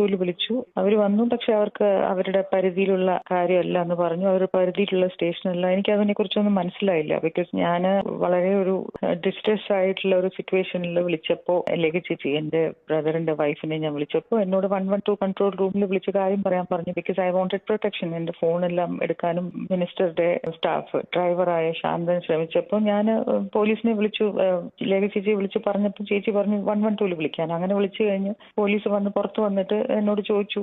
തോല് വിളിച്ചു. അവർ വന്നു. പക്ഷെ അവർക്ക് അവരുടെ പരിധിയിലുള്ള കാര്യമല്ല എന്ന് പറഞ്ഞു. അവരുടെ പരിധിയിലുള്ള സ്റ്റേഷനല്ല. എനിക്ക് അതിനെ കുറിച്ചൊന്നും മനസ്സിലായില്ല. ബിക്കോസ് ഞാൻ വളരെ ഒരു ഡിസ്ട്രെസ് ആയിട്ടുള്ള ഒരു സിറ്റുവേഷനിൽ വിളിച്ചപ്പോൾ ലേഖ ചേച്ചി എന്റെ ബ്രദറിന്റെ വൈഫിനെ ഞാൻ വിളിച്ചപ്പോൾ എന്നോട് 112 കൺട്രോൾ റൂമിൽ വിളിച്ച കാര്യം പറയാൻ പറഞ്ഞു. Because I wanted protection. എന്റെ ഫോണെല്ലാം എടുക്കാനും മിനിസ്റ്ററുടെ സ്റ്റാഫ് ഡ്രൈവറായ ശാന്തൻ ശ്രമിച്ചപ്പോൾ ഞാൻ പോലീസിനെ വിളിച്ചു. ലേഖ ചേച്ചിയെ വിളിച്ച് പറഞ്ഞപ്പോൾ ചേച്ചി പറഞ്ഞു 112 വിളിക്കാൻ. അങ്ങനെ വിളിച്ചു കഴിഞ്ഞ് പോലീസ് വന്ന് പുറത്ത് വന്നിട്ട് എന്നോട് ചോദിച്ചു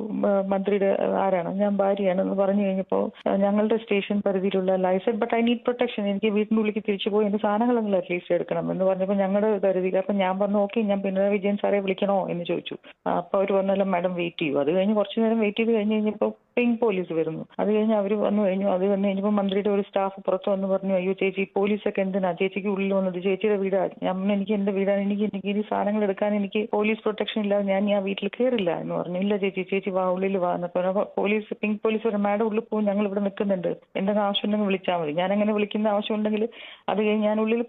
മന്ത്രിയുടെ ആരാണ്, ഞാൻ ഭാര്യയാണെന്ന് പറഞ്ഞു കഴിഞ്ഞപ്പോൾ ഞങ്ങളുടെ സ്റ്റേഷൻ പരിധിയിലുള്ള licence but I need protection, എനിക്ക് വീട്ടിൻ്റെ ഉള്ളിലേക്ക് തിരിച്ചു പോയി എന്റെ സാധനങ്ങളെങ്കിലും അറ്റ്ലീസ്റ്റ് എടുക്കണം എന്ന് പറഞ്ഞപ്പോൾ ഞങ്ങളുടെ പരിധിയിൽ. അപ്പം ഞാൻ പറഞ്ഞു ഓക്കെ, ഞാൻ പിണറായി വിജയൻ സാറെ വിളിക്കണോ എന്ന് ചോദിച്ചു. അപ്പോൾ അവർ പറഞ്ഞല്ലോ മാഡം വെയിറ്റ് ചെയ്യൂ. അത് കഴിഞ്ഞ് കുറച്ച് നേരം വെയിറ്റ് ചെയ്ത് കഴിഞ്ഞപ്പോൾ പിങ്ക് പോലീസ് വരുന്നു. അത് കഴിഞ്ഞ് അവർ വന്നു കഴിഞ്ഞു. അത് വന്നു കഴിഞ്ഞപ്പോൾ മന്ത്രിയുടെ ഒരു സ്റ്റാഫ് പുറത്ത് വന്ന് പറഞ്ഞു അയ്യോ ചേച്ചി പോലീസൊക്കെ എന്തിനാ ചേച്ചിക്ക് ഉള്ളിൽ വന്നത്, ചേച്ചിയുടെ വീടാണ്. എനിക്ക് എന്റെ വീടാണ്, എനിക്ക് ഈ സാധനങ്ങൾ എടുക്കാൻ എനിക്ക് പോലീസ് പ്രൊട്ടക്ഷൻ ഇല്ലാതെ ഞാൻ വീട്ടിൽ കയറില്ല എന്ന് പറഞ്ഞു. ഇല്ല ചേച്ചി വാ ഉള്ളിൽ വാ എന്നപ്പോൾ പോലീസ് പിങ്ക് പോലീസ് പറഞ്ഞു മാഡം ഉള്ളിൽ പോകും, ഞങ്ങൾ ഇവിടെ നിൽക്കുന്നുണ്ട്, എന്തെങ്കിലും ആവശ്യം ഉണ്ടെങ്കിൽ വിളിച്ചാൽ മതി. ഞാൻ അങ്ങനെ വിളിക്കുന്ന ആവശ്യം ഉണ്ടെങ്കിൽ അത് കഴിഞ്ഞ് ഞാൻ ഉള്ളിൽ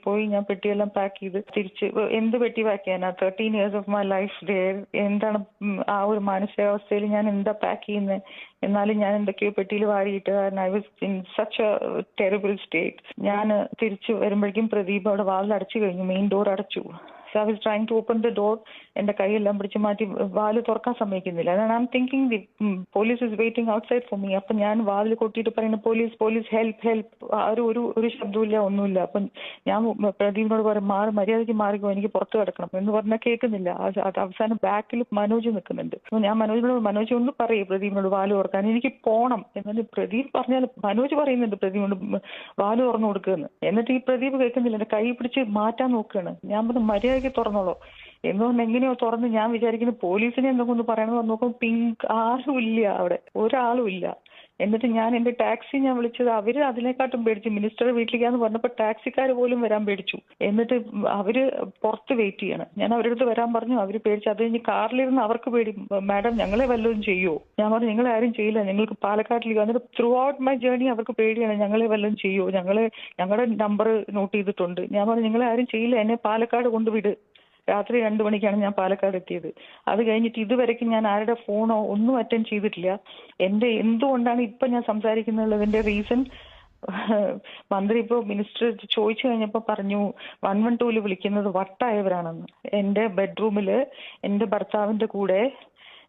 പോയി ഞാൻ പെട്ടിയെല്ലാം പാക്ക് ചെയ്ത് തിരിച്ച് എന്ത് പെട്ടി പാക്ക് ചെയ്യാനാ 13 years of my life dare. എന്താണ് ആ ഒരു മാനസികാവസ്ഥയിൽ ഞാൻ എന്താ പാക്ക് ചെയ്യുന്നത്? എന്നാലും ഞാൻ എന്തൊക്കെയോ പെട്ടിയിൽ വാരിയിട്ട് I was in such a terrible state. ഞാൻ തിരിച്ചു വരുമ്പോഴേക്കും പ്രദീപ് അവിടെ വാതിൽ അടച്ചു കഴിഞ്ഞു, മെയിൻ ഡോർ അടച്ചു. So I was trying to open the door. എന്റെ കൈയെല്ലാം പിടിച്ച് മാറ്റി വാല് തുറക്കാൻ സമ്മതിക്കുന്നില്ല. അതാണ് I M thinking the police is waiting outside for me. അപ്പം ഞാൻ വാതിൽ കൊട്ടിയിട്ട് പറയുന്നു പോലീസ് ഹെൽപ്പ്. ഒരു ശബ്ദമില്ല, ഒന്നുമില്ല. അപ്പം ഞാൻ പ്രദീപിനോട് പറയും മര്യാദയ്ക്ക് മാറിക്കോ, എനിക്ക് പുറത്ത് കിടക്കണം എന്ന് പറഞ്ഞാൽ കേൾക്കുന്നില്ല. അത് അവസാനം ബാക്കിൽ മനോജ് നിൽക്കുന്നുണ്ട്. ഞാൻ മനോജ് ഒന്ന് പറയും പ്രദീപിനോട് വാല് തുറക്കാൻ, എനിക്ക് പോണം. എന്നിട്ട് പ്രദീപ് പറഞ്ഞാൽ മനോജ് പറയുന്നുണ്ട് പ്രദീപിനോട് വാല് തുറന്നു കൊടുക്കുമെന്ന്. എന്നിട്ട് ഈ പ്രദീപ് കേൾക്കുന്നില്ല, എന്റെ കൈ പിടിച്ച് മാറ്റാൻ നോക്കുകയാണ്. ഞാൻ പറഞ്ഞു മര്യാദയ്ക്ക് തുറന്നോളൂ എന്ന് പറഞ്ഞാൽ എങ്ങനെയോ തുറന്ന്. ഞാൻ വിചാരിക്കുന്നു പോലീസിനെ എന്തെങ്കിലും ഒന്ന് പറയണമെന്ന് നോക്കും, പിങ്ക് ആരും ഇല്ല, അവിടെ ഒരാളും ഇല്ല. എന്നിട്ട് ഞാൻ എന്റെ ടാക്സി ഞാൻ വിളിച്ചത് അവര് അതിനെക്കാട്ടും പേടിച്ചു. മിനിസ്റ്റർ വീട്ടിലേക്കാന്ന് പറഞ്ഞപ്പോൾ ടാക്സിക്കാർ പോലും വരാൻ പേടിച്ചു. എന്നിട്ട് അവര് പുറത്ത് വെയിറ്റ് ചെയ്യണം. ഞാൻ അവരുടെ അടുത്ത് വരാൻ പറഞ്ഞു, അവര് പേടിച്ചു. അത് കഴിഞ്ഞ് കാറിലിരുന്ന് അവർക്ക് പേടി, മാഡം ഞങ്ങളെ വല്ലതും ചെയ്യുമോ? ഞാൻ പറഞ്ഞു നിങ്ങളെ ആരും ചെയ്യില്ല, ഞങ്ങൾക്ക് പാലക്കാട്ടിലേക്ക്. എന്നിട്ട് ത്രൂ ഔട്ട് മൈ ജേർണി അവർക്ക് പേടിയാണ്, ഞങ്ങളെ വല്ലതും ചെയ്യുമോ, ഞങ്ങളുടെ നമ്പർ നോട്ട് ചെയ്തിട്ടുണ്ട്. ഞാൻ പറഞ്ഞു നിങ്ങളെ ആരും ചെയ്യില്ല, എന്നെ പാലക്കാട് കൊണ്ടുവിട്. രാത്രി 2 മണിക്കാണ് ഞാൻ പാലക്കാട് എത്തിയത്. അത് കഴിഞ്ഞിട്ട് ഇതുവരെയ്ക്കും ഞാൻ ആരുടെ ഫോണോ ഒന്നും അറ്റൻഡ് ചെയ്തിട്ടില്ല. എന്റെ എന്തുകൊണ്ടാണ് ഇപ്പൊ ഞാൻ സംസാരിക്കുന്നതിന്റെ റീസൺ മന്ത്രി ഇപ്പോൾ മിനിസ്റ്റർ ചോദിച്ചു കഴിഞ്ഞപ്പോൾ പറഞ്ഞു 112 വിളിക്കുന്നത് വട്ടായവരാണെന്ന്. എന്റെ ബെഡ്റൂമില് എന്റെ ഭർത്താവിന്റെ കൂടെ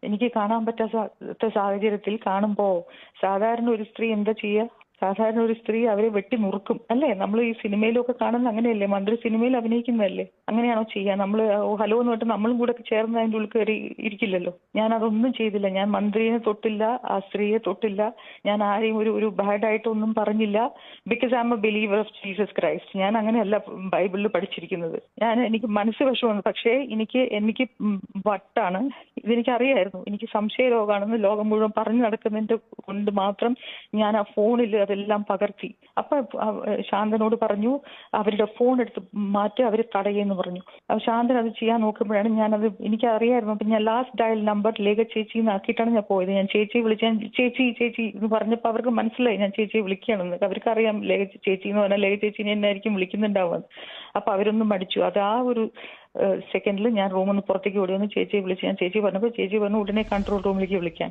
എനിക്ക് കാണാൻ പറ്റാത്ത സാഹചര്യത്തിൽ കാണുമ്പോൾ സാധാരണ ഒരു സ്ത്രീ എന്താ ചെയ്യുക? സാധാരണ ഒരു സ്ത്രീ അവരെ വെട്ടി നുറുക്കും അല്ലേ? നമ്മൾ ഈ സിനിമയിലൊക്കെ കാണുന്ന അങ്ങനെയല്ലേ? മന്ത്രി സിനിമയിൽ അഭിനയിക്കുന്നതല്ലേ? അങ്ങനെയാണോ ചെയ്യുക? നമ്മൾ ഹലോ എന്ന് പറഞ്ഞിട്ട് നമ്മളും കൂടെ ചേർന്ന് അതിൻ്റെ ഉള്ളിൽ കയറി ഇരിക്കില്ലല്ലോ. ഞാൻ അതൊന്നും ചെയ്തില്ല. ഞാൻ മന്ത്രിയെ തൊട്ടില്ല, ആ സ്ത്രീയെ തൊട്ടില്ല, ഞാൻ ആരെയും ഒരു ബാഡായിട്ടൊന്നും പറഞ്ഞില്ല. Because I M A believer of Jesus Christ. ഞാൻ അങ്ങനെയല്ല ബൈബിളിൽ പഠിച്ചിരിക്കുന്നത്. എനിക്ക് മനസ്സ് വിഷമമാണ്. പക്ഷേ എനിക്ക് വട്ടാണ്. ഇതെനിക്കറിയായിരുന്നു. എനിക്ക് സംശയ രോഗമാണെന്ന് ലോകം മുഴുവൻ പറഞ്ഞു നടക്കുന്നതിന്റെ കൊണ്ട് മാത്രം ഞാൻ ആ ഫോണിൽ അതെല്ലാം പകർത്തി. അപ്പൊ ശാന്തനോട് പറഞ്ഞു അവരുടെ ഫോൺ എടുത്ത് മാറ്റി അവര് തടയെന്ന് പറഞ്ഞു. അപ്പൊ ശാന്തൻ അത് ചെയ്യാൻ നോക്കുമ്പോഴാണ് ഞാനത് എനിക്കറിയായിരുന്നു. അപ്പൊ ഞാൻ ലാസ്റ്റ് ഡയൽ നമ്പർ ലേഖ ചേച്ചി എന്നാക്കിയിട്ടാണ് ഞാൻ പോയത്. ഞാൻ ചേച്ചിയെ വിളിച്ചാൽ ചേച്ചി എന്ന് പറഞ്ഞപ്പോൾ അവർക്ക് മനസ്സിലായി ഞാൻ ചേച്ചിയെ വിളിക്കുകയാണെന്ന്. അവർക്കറിയാം ലേഖ ചേച്ചി എന്ന് പറഞ്ഞാൽ ലേഖ ചേച്ചിനെ എന്നായിരിക്കും വിളിക്കുന്നുണ്ടാവുന്നത്. അപ്പൊ അവരൊന്നും മടിച്ചു. അത് ആ ഒരു സെക്കൻഡിൽ ഞാൻ റൂമിൽ നിന്ന് പുറത്തേക്ക് ഓടി വന്ന് ചേച്ചിയെ വിളിച്ച് ഞാൻ ചേച്ചി പറഞ്ഞപ്പോൾ ചേച്ചി പറഞ്ഞു ഉടനെ കൺട്രോൾ റൂമിലേക്ക് വിളിക്കാൻ.